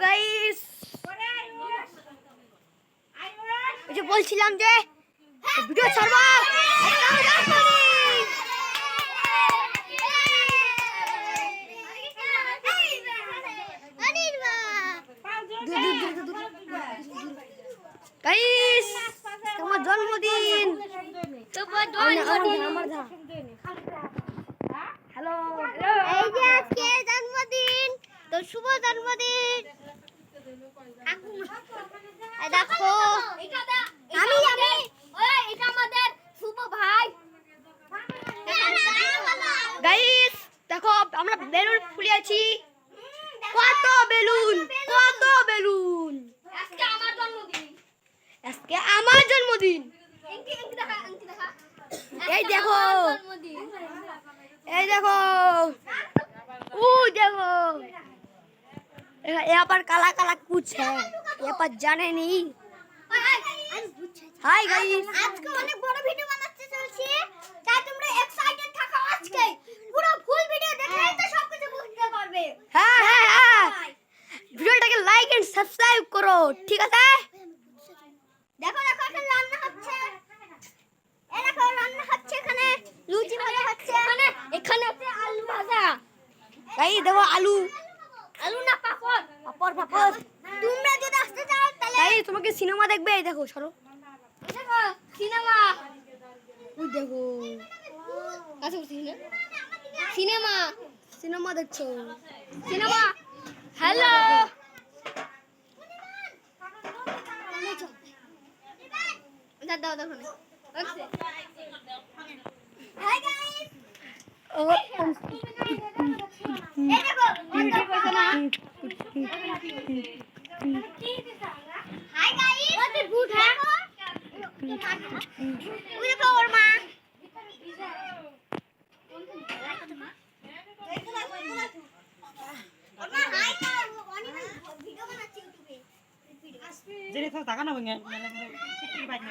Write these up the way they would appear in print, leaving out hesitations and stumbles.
Guys, এই যে বলছিলাম যে ভিডিও ছাড়বো। গাইস, তোমার জন্মদিন। হ্যালো, এই যে আজকে জন্মদিন, তো শুভ জন্মদিন। দেখো আমি এটা আমাদের শুভ ভাই। গাইস দেখো আমরা বেলুন ফুলিয়েছি। কত বেলুন, কত বেলুন। আজকে আমার জন্মদিন। আজকে আমার জন্মদিন। এঙ্কি দেখা, এঙ্কি দেখা। এই দেখো, এই দেখো, ও দেখো, यहाँ पर काला काला कुछ है, यहाँ पर जाने नहीं। हाय गाइस, আজকে অনেক বড় ভিডিও বানাতে চলছি, তাই তোমরা এক্সাইটেড থাকো। আজকে পুরো ফুল ভিডিও দেখলেই তো সবকিছু বুঝতে পারবে। হ্যাঁ হ্যাঁ হ্যাঁ, ভিডিওটাকে লাইক এন্ড সাবস্ক্রাইব করো, ঠিক আছে? দেখো দেখো এখানে রান্না হচ্ছে। এই দেখো রান্না হচ্ছে, এখানে লুচি ভাজা হচ্ছে, এখানে আছে আলু ভাজা। গাইস দেখো আলু, আলু না পাপড়, পাপড় পাপড়। তোমরা যদি আসতে চাও তাহলে গাইস তোমাকে সিনেমা দেখবে, এই দেখো সরো, দেখো সিনেমা। ওই দেখো কাছে সিনেমা, সিনেমা দেখছো। সিনেমা। হ্যালো দাও দেখো না। হাই গাইস, এই দেখো hi guys, what is good হ্যাঁ ওই দেখো ওর মা। যেটা তো টাকা না ভাঙে টিকি বাইক না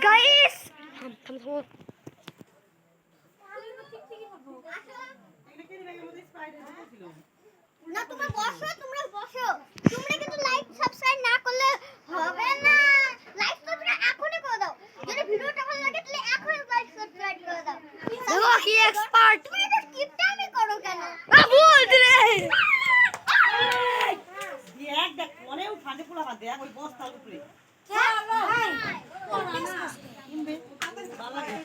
গাইস থাম থাম থাম, না তোমরা বসো, তোমরা বসো। তোমরা কিন্তু লাইক সাবস্ক্রাইব না করলে হবে না। লাইক সাবস্ক্রাইব এখনই করে দাও। যদি ভিডিওটা ভালো লাগে তাহলে এখনই লাইক সাবস্ক্রাইব করে দাও। দেখো কি এক্সপার্ট। তুমি এটা স্কিপ টাইমে করো কেন? ভুল দিলে এক দেখ মনেও ঠান্ডা পোলা বাদ দেখ ওই বস্তার উপরে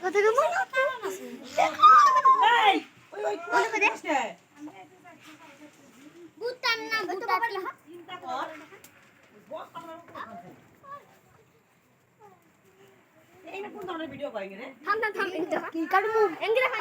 কথা কেমন এই ওই ওই কোন দেখছে ভূতান না ভূতান। চিন্তা কর বস্তার উপরে এই না কোন ধরনের ভিডিও করেন রে থাম থাম থাম। কি কাটবো? এঙ্গি দেখা